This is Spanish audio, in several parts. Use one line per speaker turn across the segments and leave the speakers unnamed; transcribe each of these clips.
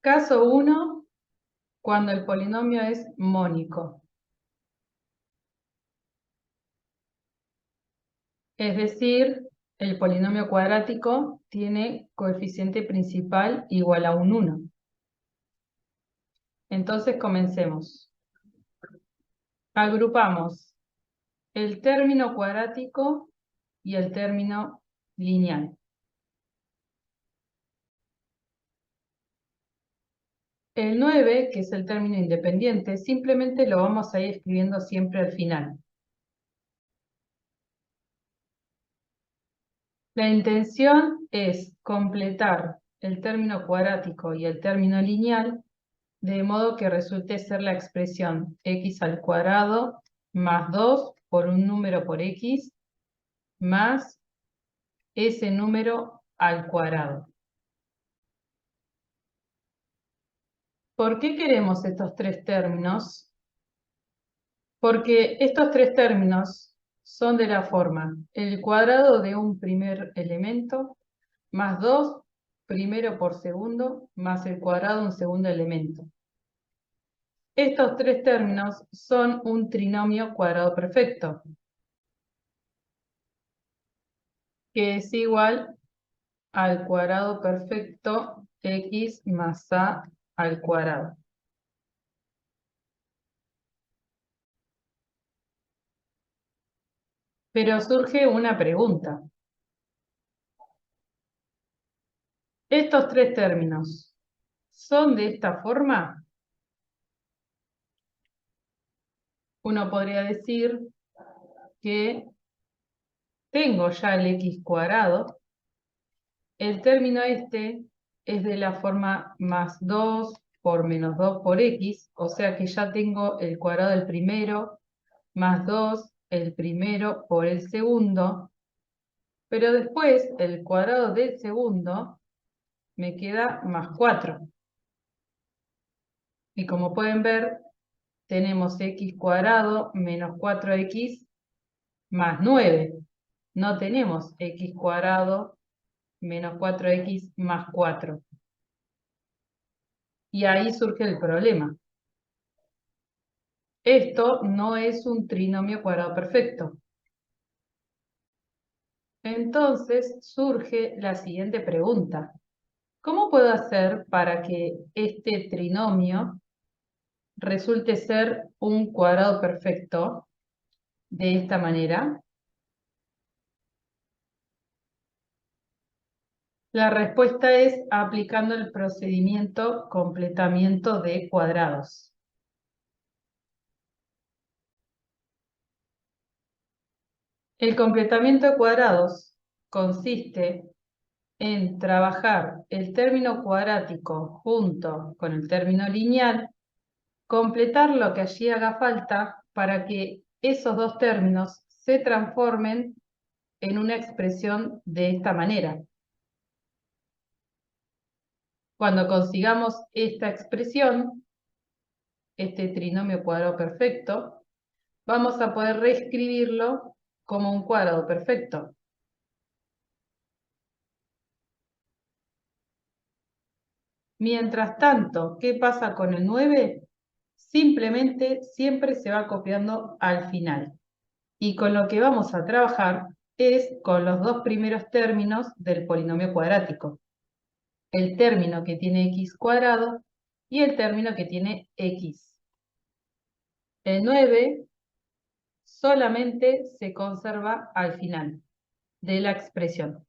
Caso 1, cuando el polinomio es mónico. Es decir, el polinomio cuadrático tiene coeficiente principal igual a un 1. Entonces comencemos. Agrupamos el término cuadrático y el término lineal. El 9, que es el término independiente, simplemente lo vamos a ir escribiendo siempre al final. La intención es completar el término cuadrático y el término lineal de modo que resulte ser la expresión x al cuadrado más 2 por un número por x más ese número al cuadrado. ¿Por qué queremos estos tres términos? Porque estos tres términos son de la forma el cuadrado de un primer elemento más 2 primero por segundo más el cuadrado de un segundo elemento. Estos tres términos son un trinomio cuadrado perfecto, que es igual al cuadrado perfecto x más a al cuadrado. Pero surge una pregunta. ¿Estos tres términos son de esta forma? Uno podría decir que tengo ya el x cuadrado. El término este es de la forma más 2 por menos 2 por x, o sea que ya tengo el cuadrado del primero más 2 el primero por el segundo, pero después el cuadrado del segundo me queda más 4. Y como pueden ver, tenemos x cuadrado menos 4x más 9. No tenemos x cuadrado menos 4x más 4. Y ahí surge el problema. Esto no es un trinomio cuadrado perfecto. Entonces surge la siguiente pregunta. ¿Cómo puedo hacer para que este trinomio resulte ser un cuadrado perfecto de esta manera? La respuesta es aplicando el procedimiento completamiento de cuadrados. El completamiento de cuadrados consiste en trabajar el término cuadrático junto con el término lineal, completar lo que allí haga falta para que esos dos términos se transformen en una expresión de esta manera. Cuando consigamos esta expresión, este trinomio cuadrado perfecto, vamos a poder reescribirlo como un cuadrado perfecto. Mientras tanto, ¿qué pasa con el 9? Simplemente siempre se va copiando al final. Y con lo que vamos a trabajar es con los dos primeros términos del polinomio cuadrático. El término que tiene x cuadrado y el término que tiene x. El 9 solamente se conserva al final de la expresión.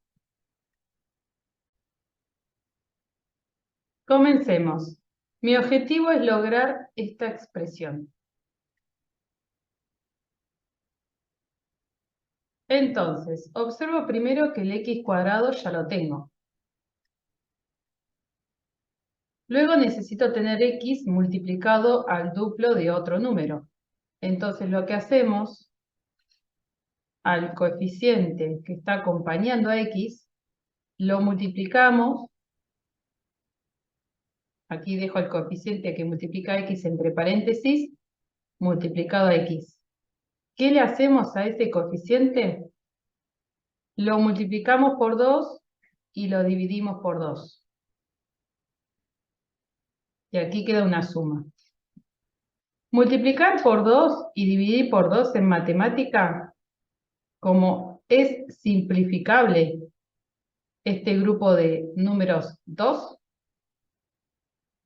Comencemos. Mi objetivo es lograr esta expresión. Entonces, observo primero que el x cuadrado ya lo tengo. Luego necesito tener x multiplicado al duplo de otro número. Entonces lo que hacemos al coeficiente que está acompañando a x, lo multiplicamos. Aquí dejo el coeficiente que multiplica a x entre paréntesis, multiplicado a x. ¿Qué le hacemos a ese coeficiente? Lo multiplicamos por 2 y lo dividimos por 2. Y aquí queda una suma. Multiplicar por 2 y dividir por 2 en matemática, como es simplificable este grupo de números 2,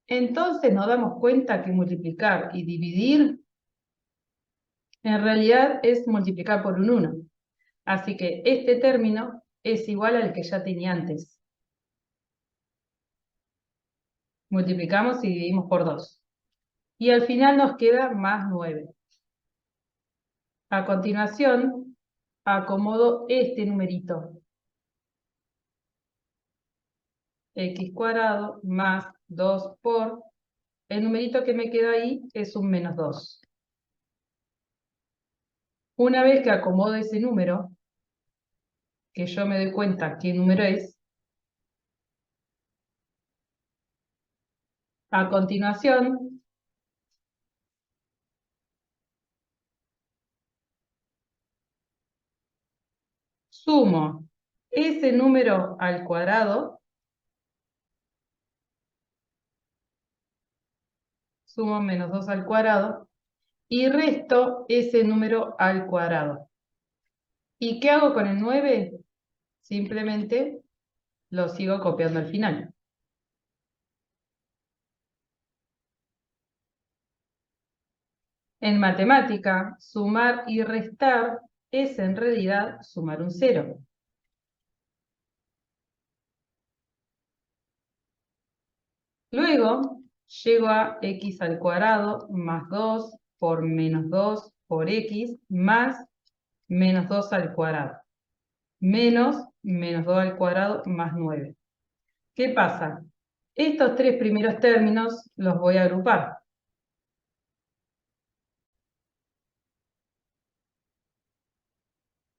entonces nos damos cuenta que multiplicar y dividir en realidad es multiplicar por un 1. Así que este término es igual al que ya tenía antes. Multiplicamos y dividimos por 2. Y al final nos queda más 9. A continuación, acomodo este numerito. X cuadrado más 2 por... El numerito que me queda ahí es un menos 2. Una vez que acomodo ese número, que yo me doy cuenta qué número es, a continuación sumo ese número al cuadrado, sumo menos 2 al cuadrado, y resto ese número al cuadrado. ¿Y qué hago con el 9? Simplemente lo sigo copiando al final. En matemática, sumar y restar es en realidad sumar un 0. Luego, llego a x al cuadrado más 2 por menos 2 por x más menos 2 al cuadrado. Menos menos 2 al cuadrado más 9. ¿Qué pasa? Estos tres primeros términos los voy a agrupar.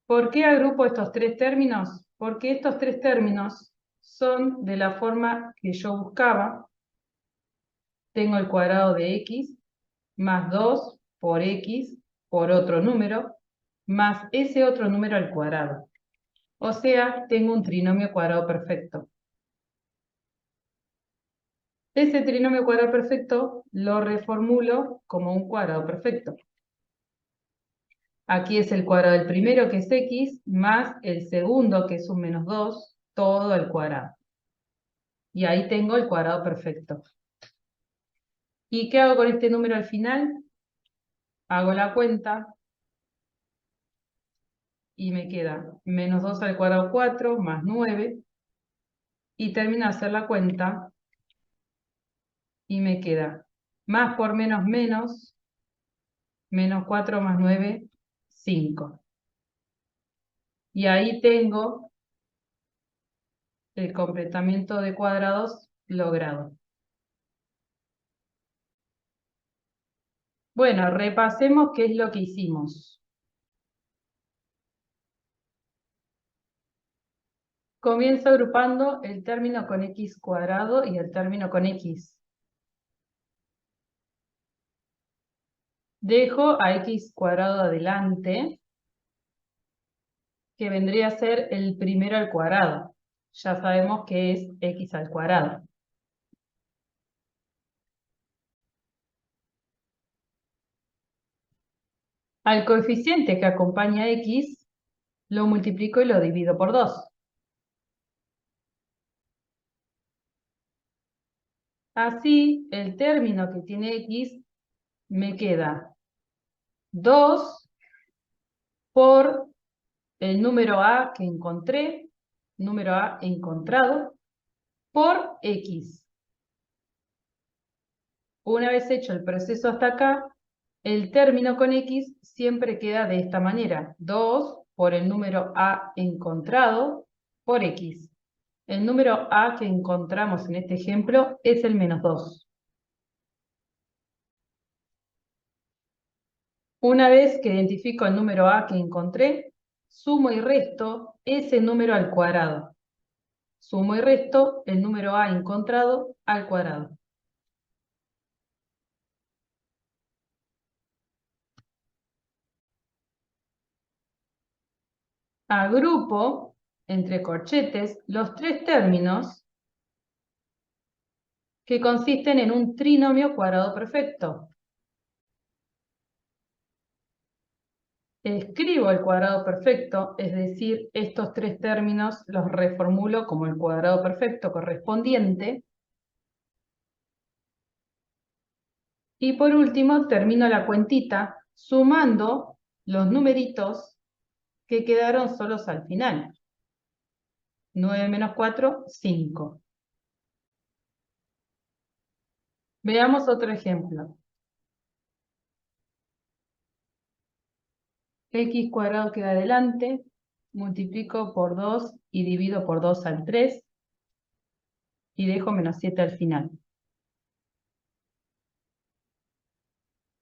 ¿Por qué agrupo estos tres términos? Porque estos tres términos son de la forma que yo buscaba. Tengo el cuadrado de x más 2 por x por otro número, más ese otro número al cuadrado. O sea, tengo un trinomio cuadrado perfecto. Ese trinomio cuadrado perfecto lo reformulo como un cuadrado perfecto. Aquí es el cuadrado del primero, que es x, más el segundo, que es un menos 2, todo al cuadrado. Y ahí tengo el cuadrado perfecto. ¿Y qué hago con este número al final? Hago la cuenta y me queda menos 2 al cuadrado 4 más 9. Y termino de hacer la cuenta y me queda más por menos menos, menos 4 más 9, 5. Y ahí tengo el completamiento de cuadrados logrado. Bueno, repasemos qué es lo que hicimos. Comienzo agrupando el término con x cuadrado y el término con x. Dejo a x cuadrado adelante, que vendría a ser el primero al cuadrado. Ya sabemos que es x al cuadrado. Al coeficiente que acompaña a x, lo multiplico y lo divido por 2. Así, el término que tiene x me queda 2 por el número a que encontré, número a encontrado, por x. Una vez hecho el proceso hasta acá, el término con x siempre queda de esta manera. 2 por el número a encontrado por x. El número a que encontramos en este ejemplo es el menos 2. Una vez que identifico el número a que encontré, sumo y resto ese número al cuadrado. Sumo y resto el número a encontrado al cuadrado. Agrupo entre corchetes los tres términos que consisten en un trinomio cuadrado perfecto. Escribo el cuadrado perfecto, es decir, estos tres términos los reformulo como el cuadrado perfecto correspondiente. Y por último, termino la cuentita sumando los numeritos que quedaron solos al final. 9 menos 4, 5. Veamos otro ejemplo. X cuadrado queda adelante, multiplico por 2 y divido por 2 al 3 y dejo menos 7 al final.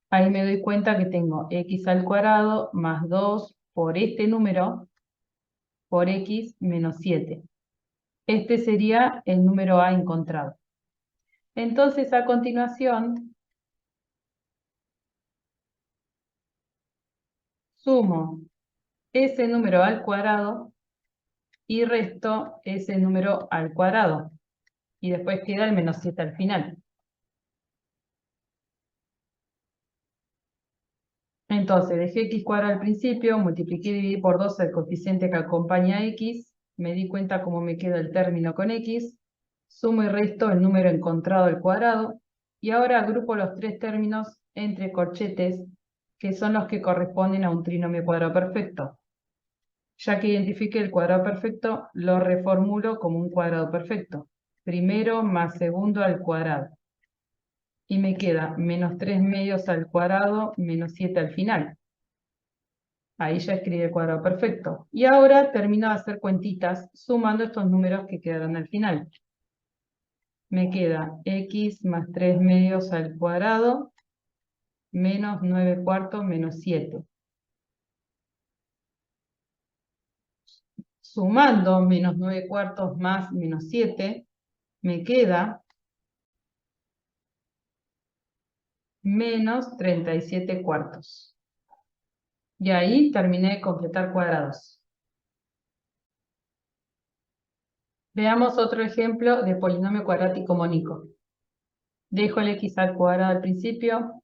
Ahí me doy cuenta que tengo x al cuadrado más 2 por este número por x menos 7. Este sería el número A encontrado. Entonces, a continuación, sumo ese número al cuadrado y resto ese número al cuadrado. Y después queda el menos 7 al final. Entonces, dejé x cuadrado al principio, multipliqué y dividí por 2 el coeficiente que acompaña a x, me di cuenta cómo me queda el término con x, sumo y resto el número encontrado al cuadrado, y ahora agrupo los tres términos entre corchetes, que son los que corresponden a un trinomio cuadrado perfecto. Ya que identifique el cuadrado perfecto, lo reformulo como un cuadrado perfecto. Primero más segundo al cuadrado. Y me queda menos 3 medios al cuadrado menos 7 al final. Ahí ya escribí el cuadrado perfecto. Y ahora termino de hacer cuentitas sumando estos números que quedaron al final. Me queda x más 3 medios al cuadrado menos 9 cuartos menos 7. Sumando menos 9 cuartos más menos 7, me queda menos 37 cuartos. Y ahí terminé de completar cuadrados. Veamos otro ejemplo de polinomio cuadrático mónico. Dejo el x al cuadrado al principio,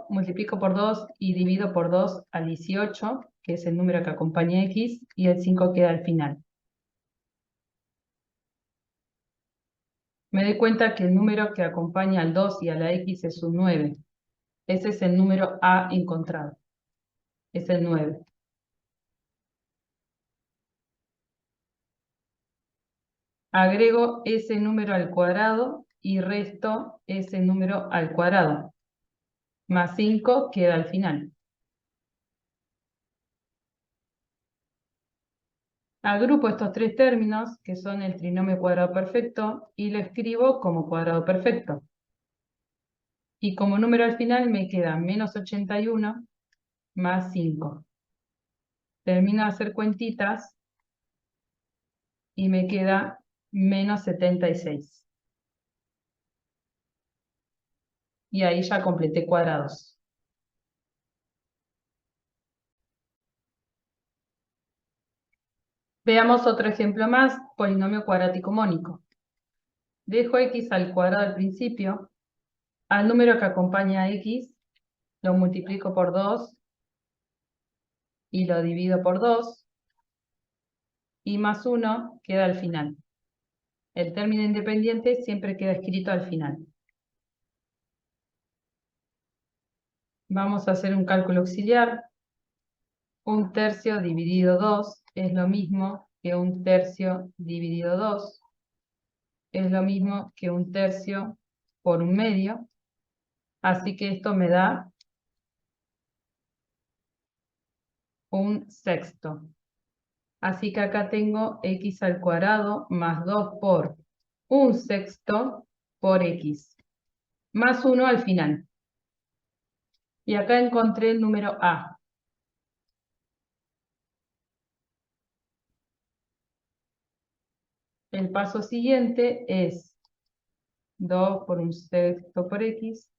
multiplico por 2 y divido por 2 al 18, que es el número que acompaña a x, y el 5 queda al final. Me doy cuenta que el número que acompaña al 2 y a la x es un 9. Ese es el número A encontrado. Es el 9. Agrego ese número al cuadrado y resto ese número al cuadrado. Más 5 queda al final. Agrupo estos tres términos, que son el trinomio cuadrado perfecto, y lo escribo como cuadrado perfecto. Y como número al final me queda menos 81 más 5. Termino de hacer cuentitas y me queda menos 76. Y ahí ya completé cuadrados. Veamos otro ejemplo más, polinomio cuadrático mónico. Dejo x al cuadrado al principio, al número que acompaña a x, lo multiplico por 2 y lo divido por 2, y más 1 queda al final. El término independiente siempre queda escrito al final. Vamos a hacer un cálculo auxiliar. 1/3 dividido 2 es lo mismo que 1/3 dividido 2. Es lo mismo que 1/3 por 1/2. Así que esto me da 1/6. Así que acá tengo x al cuadrado más 2 por 1/6 por x. Más 1 al final. Y acá encontré el número A. El paso siguiente es 2 por 1/6 por x.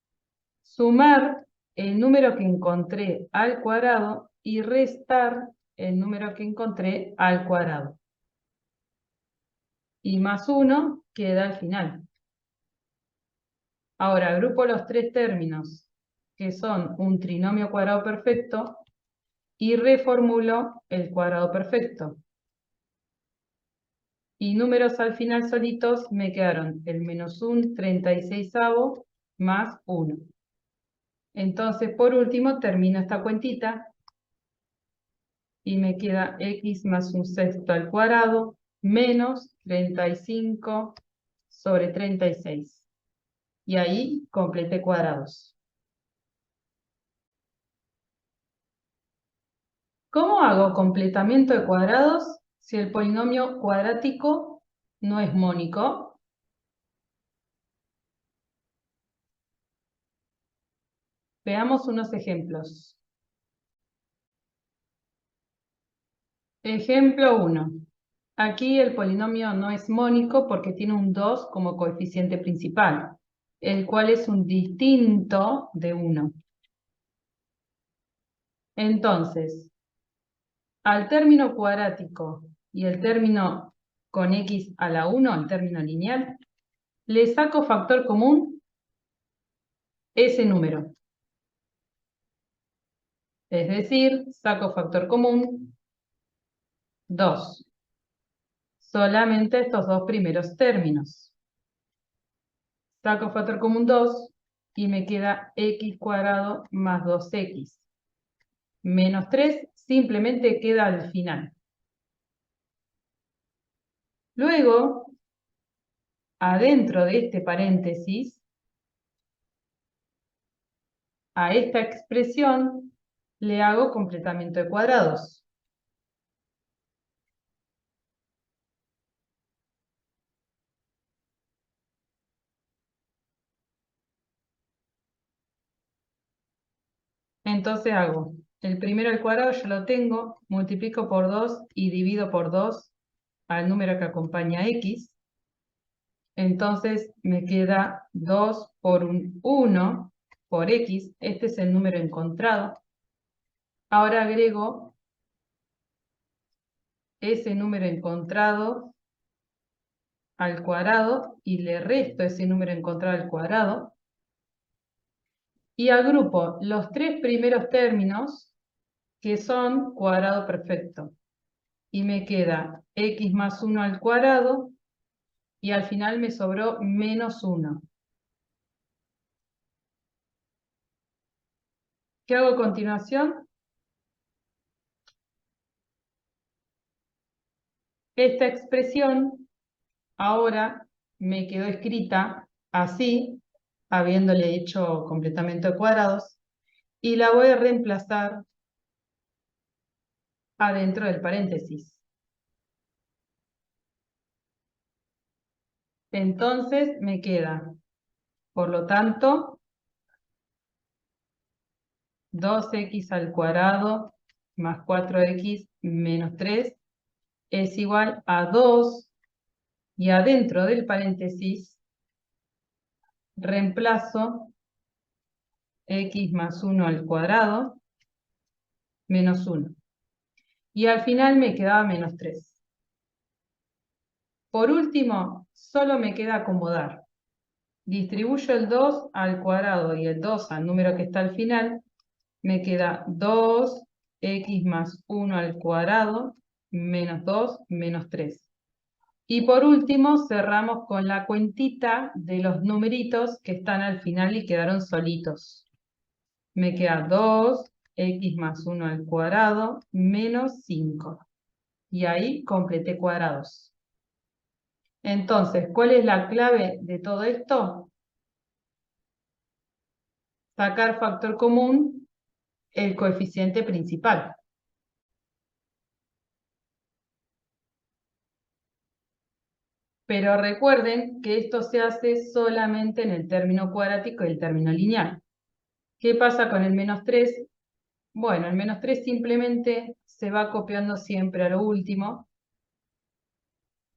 Sumar el número que encontré al cuadrado y restar el número que encontré al cuadrado. y más 1 queda al final. Ahora agrupo los tres términos, que son un trinomio cuadrado perfecto, y reformulo el cuadrado perfecto. Y números al final solitos me quedaron el menos un 36avo más 1. Entonces, por último, termino esta cuentita y me queda x más un sexto al cuadrado menos 35 sobre 36. Y ahí completé cuadrados. ¿Cómo hago completamiento de cuadrados si el polinomio cuadrático no es mónico? Veamos unos ejemplos. Ejemplo 1. Aquí el polinomio no es mónico porque tiene un 2 como coeficiente principal, el cual es un distinto de 1. Entonces, al término cuadrático y el término con x a la 1, el término lineal, le saco factor común ese número. Es decir, saco factor común 2. Solamente estos dos primeros términos. Saco factor común 2 y me queda x cuadrado más 2x. Menos 3 simplemente queda al final. Luego, adentro de este paréntesis, a esta expresión le hago completamiento de cuadrados. Entonces hago el primero al cuadrado, ya lo tengo, multiplico por 2 y divido por 2 al número que acompaña x. Entonces me queda 2 por un 1 por x. Este es el número encontrado. Ahora agrego ese número encontrado al cuadrado y le resto ese número encontrado al cuadrado. Y agrupo los tres primeros términos que son cuadrado perfecto. Y me queda x más 1 al cuadrado y al final me sobró menos 1. ¿Qué hago a continuación? Esta expresión ahora me quedó escrita así, habiéndole hecho completamiento de cuadrados, y la voy a reemplazar adentro del paréntesis. Entonces me queda, por lo tanto, 2x al cuadrado más 4x menos 3 es igual a 2, y adentro del paréntesis reemplazo x más 1 al cuadrado menos 1. Y al final me quedaba menos 3. Por último, solo me queda acomodar. Distribuyo el 2 al cuadrado y el 2 al número que está al final. Me queda 2x más 1 al cuadrado menos 2 menos 3. Y por último cerramos con la cuentita de los numeritos que están al final y quedaron solitos. Me queda 2x más 1 al cuadrado menos 5. Y ahí completé cuadrados. Entonces, ¿cuál es la clave de todo esto? Sacar factor común el coeficiente principal. Pero recuerden que esto se hace solamente en el término cuadrático y el término lineal. ¿Qué pasa con el menos 3? Bueno, el menos 3 simplemente se va copiando siempre a lo último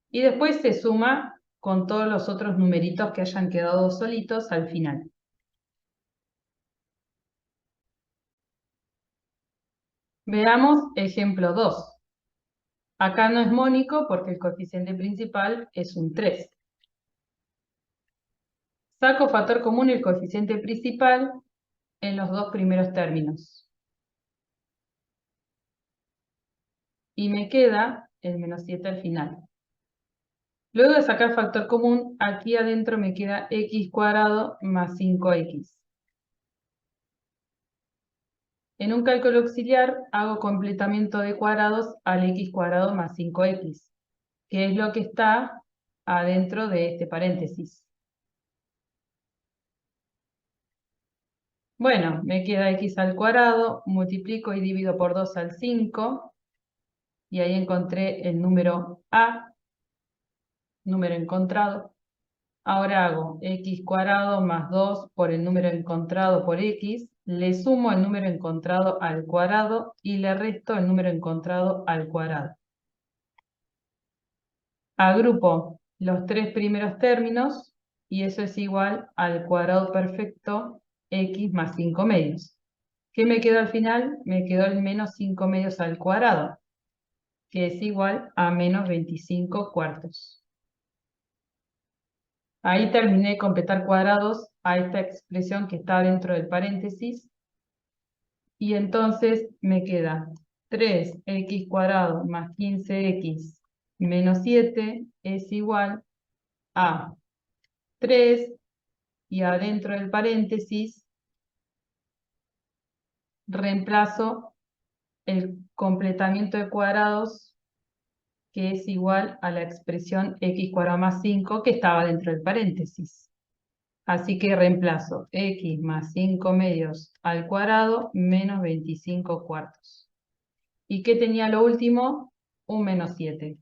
y después se suma con todos los otros numeritos que hayan quedado solitos al final. Veamos ejemplo 2. Acá no es mónico porque el coeficiente principal es un 3. Saco factor común el coeficiente principal en los dos primeros términos. Y me queda el menos 7 al final. Luego de sacar factor común, aquí adentro me queda x cuadrado más 5x. En un cálculo auxiliar hago completamiento de cuadrados al x cuadrado más 5x, que es lo que está adentro de este paréntesis. Bueno, me queda x al cuadrado, multiplico y divido por 2 al 5, y ahí encontré el número a, número encontrado. Ahora hago x cuadrado más 2 por el número encontrado por x, le sumo el número encontrado al cuadrado y le resto el número encontrado al cuadrado. Agrupo los tres primeros términos y eso es igual al cuadrado perfecto x más 5 medios. ¿Qué me quedó al final? Me quedó el menos 5 medios al cuadrado, que es igual a menos 25 cuartos. Ahí terminé de completar cuadrados a esta expresión que está dentro del paréntesis. Y entonces me queda 3x cuadrado más 15x menos 7 es igual a 3, y adentro del paréntesis reemplazo el completamiento de cuadrados, que es igual a la expresión x cuadrado más 5 que estaba dentro del paréntesis. Así que reemplazo x más 5 medios al cuadrado menos 25 cuartos. ¿Y qué tenía lo último? Un menos 7.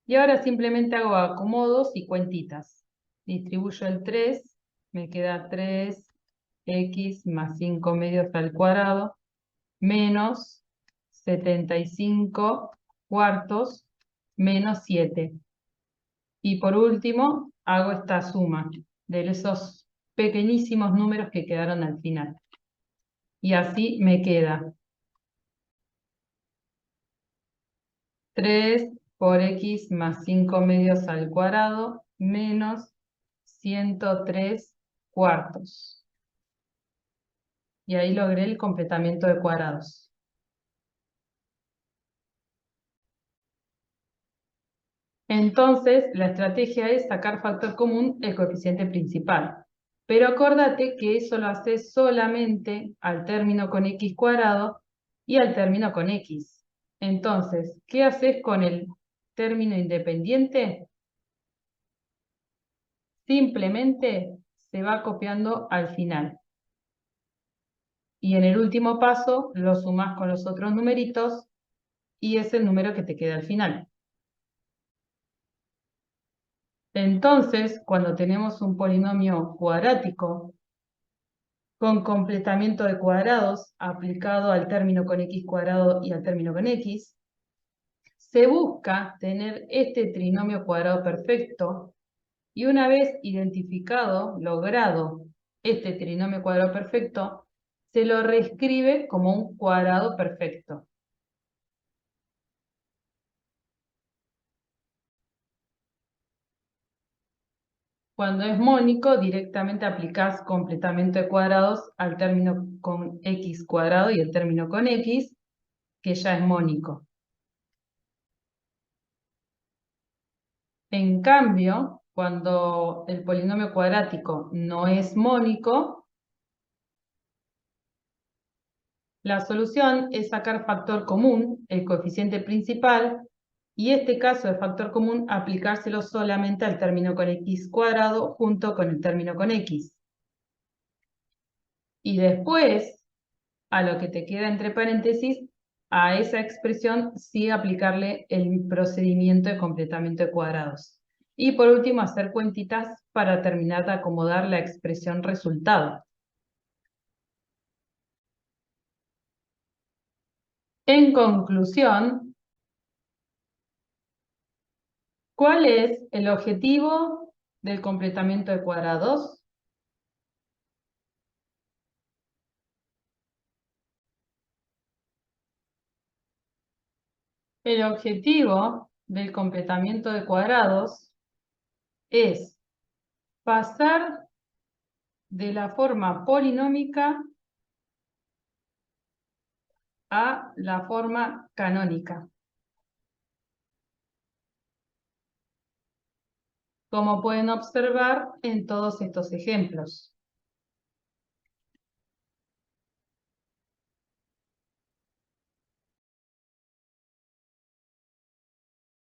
Y ahora simplemente hago acomodos y cuentitas. Distribuyo el 3, me queda 3x más 5 medios al cuadrado menos 75 cuartos menos 7. Y por último, hago esta suma de esos pequeñísimos números que quedaron al final. Y así me queda 3 por x más 5 medios al cuadrado menos 103 cuartos. Y ahí logré el completamiento de cuadrados. Entonces, la estrategia es sacar factor común el coeficiente principal. Pero acordate que eso lo haces solamente al término con x cuadrado y al término con x. Entonces, ¿qué haces con el término independiente? Simplemente se va copiando al final. Y en el último paso lo sumás con los otros numeritos y es el número que te queda al final. Entonces, cuando tenemos un polinomio cuadrático con completamiento de cuadrados aplicado al término con x cuadrado y al término con x, se busca tener este trinomio cuadrado perfecto, y una vez identificado, logrado este trinomio cuadrado perfecto, se lo reescribe como un cuadrado perfecto. Cuando es mónico, directamente aplicás completamiento de cuadrados al término con x cuadrado y el término con x, que ya es mónico. En cambio, cuando el polinomio cuadrático no es mónico, la solución es sacar factor común, el coeficiente principal, y este caso de factor común aplicárselo solamente al término con x cuadrado junto con el término con x. Y después, a lo que te queda entre paréntesis, a esa expresión sí aplicarle el procedimiento de completamiento de cuadrados. Y por último, hacer cuentitas para terminar de acomodar la expresión resultado. En conclusión, ¿cuál es el objetivo del completamiento de cuadrados? El objetivo del completamiento de cuadrados es pasar de la forma polinómica a la forma canónica. Como pueden observar en todos estos ejemplos.